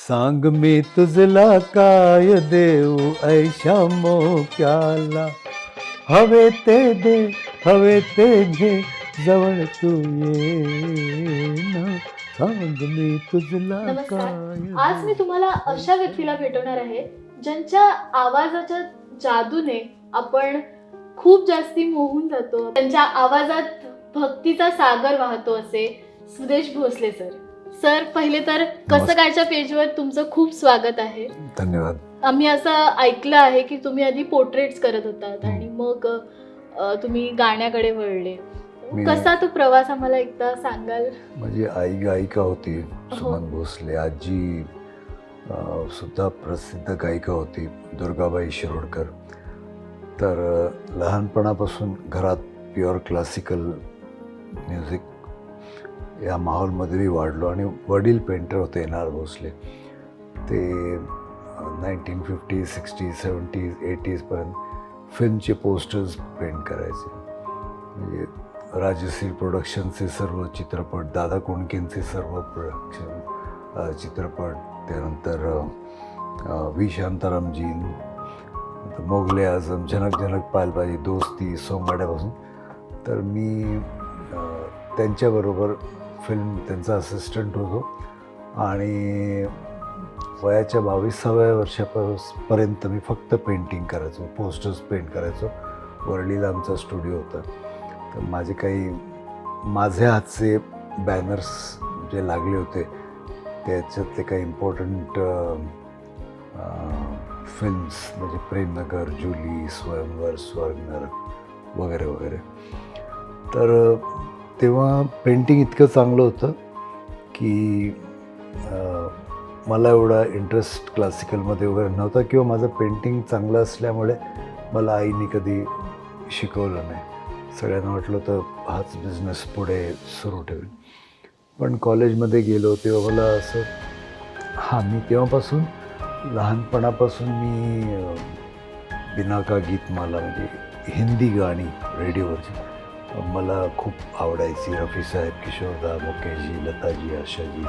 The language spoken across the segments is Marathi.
सांग मी तुझला काय देऊ ऐशा मोक्याला. हवे ते दे, हवे ते घे, जवळ तू ये ना. सांग मी तुझला नमस्कार. काय आज मी तुम्हाला अशा व्यक्तीला भेटवणार आहे ज्यांच्या आवाजाच्या जादूने आपण खूप जास्ती मोहून जातो. त्यांच्या आवाजात भक्तीचा सागर वाहतो असे सुदेश भोसले सर. सर, पहिले तर कसं कायच्या पेजवर तुमचं खूप स्वागत आहे. धन्यवाद. आम्ही असं ऐकलं आहे की तुम्ही आधी पोर्ट्रेट्स करत होतात आणि मग तुम्ही गाण्याकडे वळले. कसा तो प्रवास आम्हाला एकदा सांगाल? माझी आई गायिका होती, सुमन भोसले. आजी सुद्धा प्रसिद्ध गायिका होती, दुर्गाबाई शिरोडकर. तर लहानपणापासून घरात प्युअर क्लासिकल म्युझिक या माहोलमध्ये मी वाढलो. आणि वडील पेंटर होते, एन.आर. भोसले. ते 1950s, 60s, 70s, 80sपर्यंत फिल्मचे posters paint करायचे. म्हणजे राजश्री प्रोडक्शनचे सर्व चित्रपट, दादा कोंडकेंचे सर्व प्रोडक्शन चित्रपट, त्यानंतर व्ही शांतारामजी, मोगले आझम, जनक जनक पायलबाजी, दोस्ती, सोंगाड्यापासून. तर मी त्यांच्याबरोबर फिल्म त्यांचा असिस्टंट होतो. आणि वयाच्या 22व्या वर्षापर्यंत मी फक्त पेंटिंग करायचो, पोस्टर्स पेंट करायचो. वरळीला आमचा स्टुडिओ होता. तर माझ्या हातचे बॅनर्स जे लागले होते त्याच्यातले काही इम्पॉर्टंट फिल्म्स म्हणजे प्रेमनगर, जुली, स्वयंवर, स्वर्गनरक वगैरे वगैरे. तर तेव्हा पेंटिंग इतकं चांगलं होतं की मला एवढा इंटरेस्ट क्लासिकलमध्ये वगैरे नव्हता, किंवा माझं पेंटिंग चांगलं असल्यामुळे मला आईने कधी शिकवलं नाही. सगळ्यांना वाटलं तर हाच बिझनेस पुढे सुरू ठेवेल. पण कॉलेजमध्ये गेलो तेव्हा मला असं मी तेव्हापासून लहानपणापासून मी बिनाका गीतमाला म्हणजे हिंदी गाणी रेडिओवरची मला खूप आवडायची. रफी साहेब, किशोरदा, मुकेशजी, लताजी, आशाजी,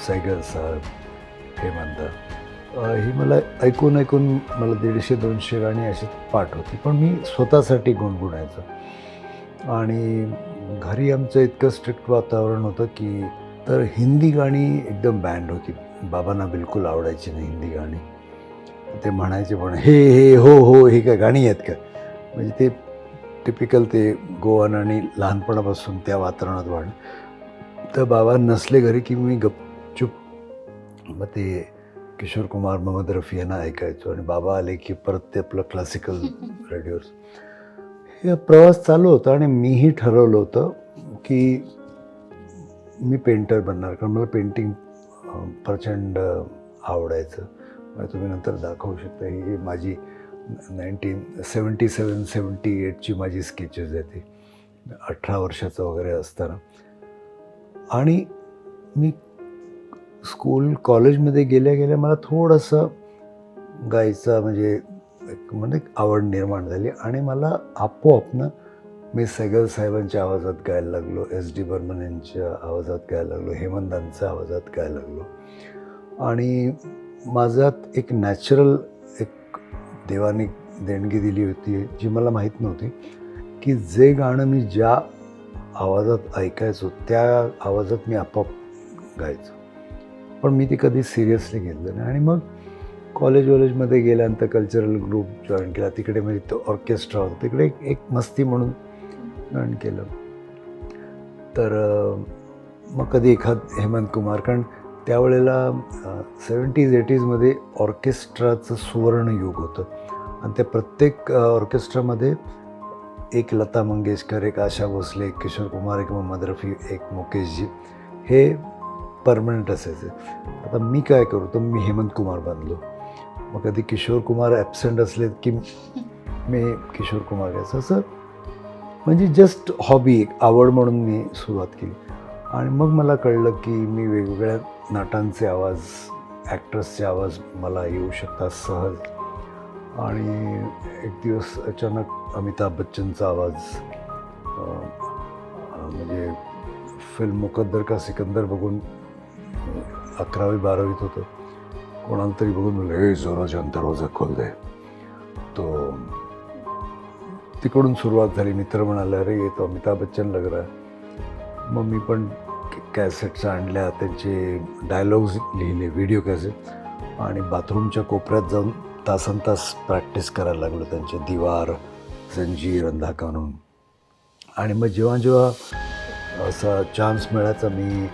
सैगल साहेब, हेमंत, ही मला ऐकून मला 150-200 गाणी अशी पाठ होती. पण मी स्वतःसाठी गुणगुणायचो. आणि घरी आमचं इतकं स्ट्रिक्ट वातावरण होतं की तर हिंदी गाणी एकदम बँड होती. बाबांना बिलकुल आवडायची नाही हिंदी गाणी. ते म्हणायचे पण हे हो हो हे काय गाणी आहेत का. म्हणजे ते टिपिकल ते गोवन आणि लहानपणापासून त्या वातावरणात वाढणं. तर बाबा नसले घरी की मी गपचूप मग ते किशोर कुमार, मोहम्मद रफी यांना ऐकायचो. आणि बाबा आले की परत ते आपलं क्लासिकल रेडिओज. हे प्रवास चालू होता. आणि मीही ठरवलं होतं की मी पेंटर बनणार, कारण मला पेंटिंग प्रचंड आवडायचं. म्हणजे तुम्ही नंतर दाखवू शकता. ही माझी 1977-78ची माझी स्केचेस आहे ती, 18 वर्षाचं वगैरे असताना. आणि मी कॉलेजमध्ये गेल्या मला थोडंसं गायचा म्हणजे आवड निर्माण झाली. आणि मला आपोआप मी सैगल साहेबांच्या आवाजात गायला लागलो, S.D. बर्मन यांच्या आवाजात गायला लागलो, हेमंतांच्या आवाजात गायला लागलो. आणि माझ्यात एक नॅचरल देवाने देणगी दिली होती जी मला माहीत नव्हती, की जे गाणं मी ज्या आवाजात ऐकायचो त्या आवाजात मी आपोआप गायचो. पण मी ते कधी सिरियसली घेतलं नाही. आणि मग कॉलेजमध्ये गेल्यानंतर कल्चरल ग्रुप जॉईन केला. तिकडे म्हणजे तो ऑर्केस्ट्रा होता, तिकडे एक मस्ती म्हणून जॉईन केलं. तर मग कधी एखाद हेमंत कुमार, कारण त्यावेळेला 70s 80sमध्ये ऑर्केस्ट्राचं सुवर्णयुग होतं. आणि त्या प्रत्येक ऑर्केस्ट्रामध्ये एक लता मंगेशकर, एक आशा भोसले, एक किशोर कुमार, एक मोहम्मद रफी, एक मुकेशजी, हे परमनंट असायचे. आता मी काय करू, तर मी हेमंत कुमार बनलो. मग कधी किशोर कुमार ॲबसेंट असले की मी किशोर कुमार घ्यायचं. असं म्हणजे जस्ट हॉबी, एक आवड म्हणून मी सुरुवात केली. आणि मग मला कळलं की मी वेगवेगळ्या नटांचे आवाज, ॲक्टर्सचे आवाज मला येऊ शकतात सहज. आणि एक दिवस अचानक अमिताभ बच्चनचा आवाज म्हणजे फिल्म मुकद्दर का सिकंदर बघून 11वी-12वीत होतो. कोणाला तरी बघून म्हणलं, "ए जरा जान दरवाजा खोल दे." तो तिकडून सुरुवात झाली. मित्र म्हणाले, "अरे ये तो अमिताभ बच्चन लग रहा है." मग मी पण कॅसेट्स आणल्या, त्यांचे डायलॉग्स लिहिले, व्हिडिओ कॅसेट, आणि बाथरूमच्या कोपऱ्यात जाऊन तासनतास प्रॅक्टिस करायला लागलो त्यांचे दीवार, जंजीर, अंधा कानून. आणि मग जेव्हा जेव्हा असा चान्स मिळायचा मी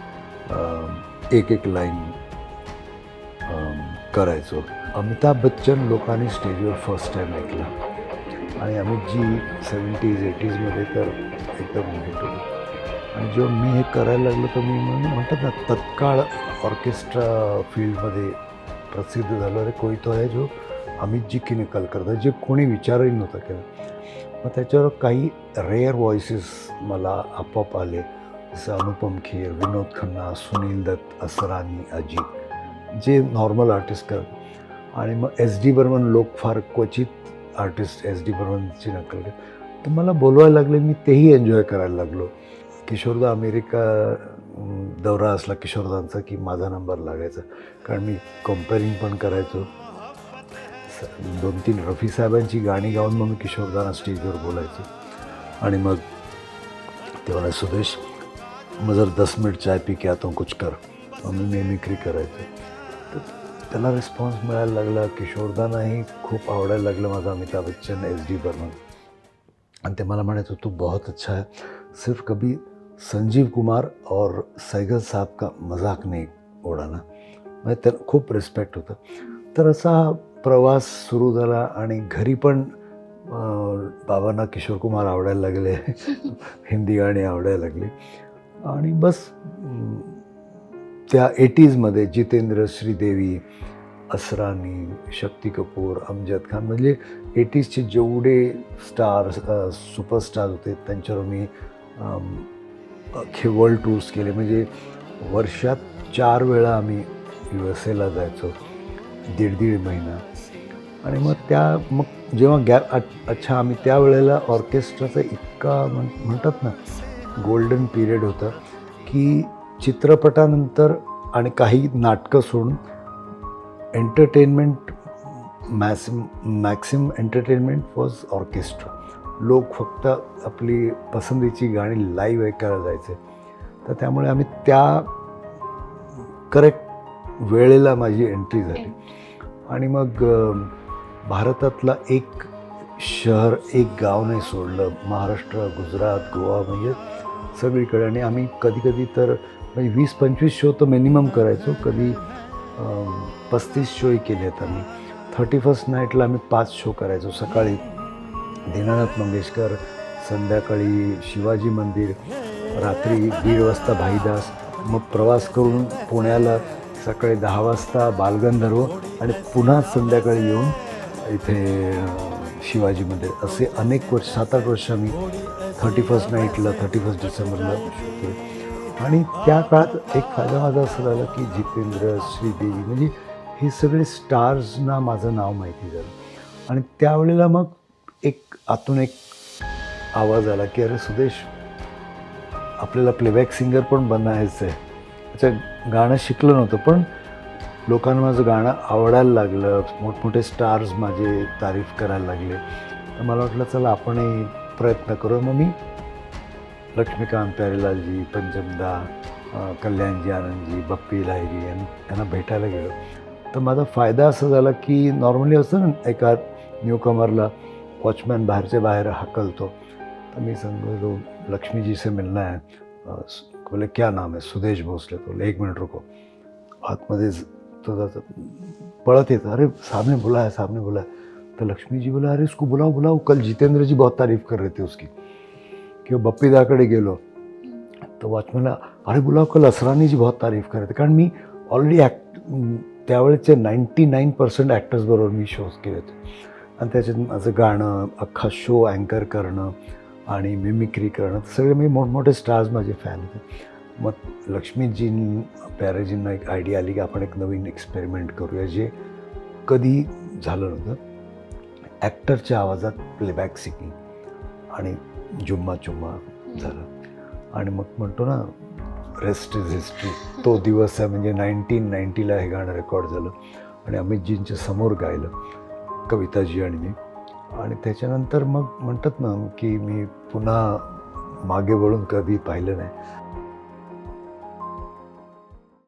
एक एक लाईन करायचो. अमिताभ बच्चन लोकांनी स्टेजवर फर्स्ट टाईम ऐकला आणि अमितजी 70s-80sमध्ये तर एकदम हिट होते. आणि जेव्हा मी हे करायला लागलो तर मी म्हणतात ना, तत्काळ ऑर्केस्ट्रा फील्डमध्ये प्रसिद्ध झालो. अरे कोई तो है जो अमितजी की नकल करता, जे कोणी विचारही नव्हता केला. मग त्याच्यावर काही रेअर व्हॉइसेस मला आपोआप आले, जसं अनुपम खेर, विनोद खन्ना, सुनील दत्त, असरानी, अजित, जे नॉर्मल आर्टिस्ट करत. आणि मग SD बर्मन, लोक फार क्वचित आर्टिस्ट SD बर्मनची नकल करत. तर मला बोलवायला लागले, मी तेही एन्जॉय करायला लागलो. किशोरदा अमेरिका दौरा असला किशोरदांचा की माझा नंबर लागायचा, कारण मी कम्पेअरिंग पण करायचो. 2-3 रफी साहेबांची गाणी गाऊन मग मी किशोरदांना स्टेजवर बोलायचो. आणि मग ते म्हणाले, "सुदेश मग जर 10 मिनिट चाय पी के आता हूं, कुछ कर." मग मी मिमिक्री करायचो. तर त्याला रिस्पॉन्स मिळायला लागला. किशोरदांनाही खूप आवडायला लागलं माझा अमिताभ बच्चन, SD बर्मन. आणि ते मला म्हणायचं, "तू बहुत अच्छा है, सिर्फ कभी संजीव कुमार और सैगल साहब का मजाक नहीं उडाना." म्हणजे त्याला खूप रिस्पेक्ट होतं. तर असा प्रवास सुरू झाला. आणि घरी पण बाबांना किशोर कुमार आवडायला लागले, हिंदी गाणी आवडायला लागली. आणि बस त्या 80sमध्ये जितेंद्र, श्रीदेवी, असरानी, शक्ती कपूर, अमजद खान, म्हणजे 80sचे जेवढे स्टार्स, सुपरस्टार होते त्यांच्यावर मी अख्खे वर्ल्ड टूर्स केले. म्हणजे वर्षात 4 वेळा आम्ही USA जायचो, 1.5 महिना. आणि मग जेव्हा अच्छा आम्ही त्यावेळेला ऑर्केस्ट्राचा इतका म्हणतात ना गोल्डन पिरियड होता की चित्रपटानंतर आणि काही नाटकं सोडून entertainment maximum entertainment was orchestra. लोक फक्त आपली पसंतीची गाणी लाईव्ह ऐकायला जायचे. तर त्यामुळे आम्ही त्या करेक्ट वेळेला माझी एंट्री झाली. आणि मग भारतातला एक शहर, एक गाव नाही सोडलं, महाराष्ट्र, गुजरात, गोवा, म्हणजे सगळीकडे. आणि आम्ही कधी तर म्हणजे 20-25 शो तर मिनिमम करायचो. कधी 35 शोही केले आहेत आम्ही. 31st नाईटला आम्ही 5 शो करायचो. सकाळी दीनानाथ मंगेशकर, संध्याकाळी शिवाजी मंदिर, रात्री 1:30 वाजता भाईदास, मग प्रवास करून पुण्याला सकाळी 10 वाजता बालगंधर्व, आणि पुन्हा संध्याकाळी येऊन इथे शिवाजी मंदिर. असे अनेक वर्ष, 7-8 वर्ष आम्ही 31st नाईटला, 31 डिसेंबरला शो केले. आणि त्या काळात एक फायदा माझा असं झाला की जितेंद्र, श्रीदेवी, म्हणजे हे सगळे स्टार्सना माझं नाव माहिती झालं. आणि त्यावेळेला मग आतून एक आवाज आला की अरे सुदेश, आपल्याला प्लेबॅक सिंगर पण बनायचं आहे. त्याचं गाणं शिकलं नव्हतं, पण लोकांना माझं गाणं आवडायला लागलं. मोठमोठे स्टार्स माझे तारीफ करायला लागले. तर मला वाटलं चला आपणही प्रयत्न करू. मग मी लक्ष्मीकांत, प्यारेलालजी, पंचमदा, कल्याणजी, आनंदजी, बप्पी लाहिरी यांना भेटायला गेलो. तर माझा फायदा असा झाला की नॉर्मली असतं ना एका न्यूकमरला वॉचमॅन बाहेरच्या बाहेर हाकलतो. तर मी सांगितलो लक्ष्मीजी से मिलना है. बोले क्या नाम है? सुदेश भोसले. तो 1 मिनट रुको. आतमध्ये तो जातो, पळत येतं, अरे सामने बुला है, सामने बुला है. तो लक्ष्मी जी बोला अरे उसको बुलाओ बुलाओ, कल जितेंद्र जी बहुत तारीफ कर रहे थे उसकी. किंवा बप्पीदाकडे गेलो तर वॉचमॅनला अरे बुलाओ, कल असरानी जी बहुत तारीफ कर रहे थे. कारण मी ऑलरेडी त्यावेळेचे 99% ॲक्टर्सबरोबर मी शोज केले होते. आणि त्याच्यात माझं गाणं, अख्खा शो अँकर करणं आणि मिमिक्री करणं, सगळे मी मोठमोठे स्टार्स माझे फॅन होते. मग प्यारेजींना एक आयडिया आली की आपण एक नवीन एक्सपेरिमेंट करूया, जे कधी झालं नव्हतं. ॲक्टरच्या आवाजात प्लेबॅक सिंगिंग, आणि जुम्मा चुम्मा झालं. आणि मग म्हणतो ना रेस्ट इज हिस्ट्री. तो दिवस आहे म्हणजे 1990ला हे गाणं रेकॉर्ड झालं आणि अमितजींच्या समोर गायलं, कविताजी आणि मी. आणि त्याच्यानंतर मग म्हणतात ना की मी पुन्हा मागे वळून कधी पाहिलं नाही.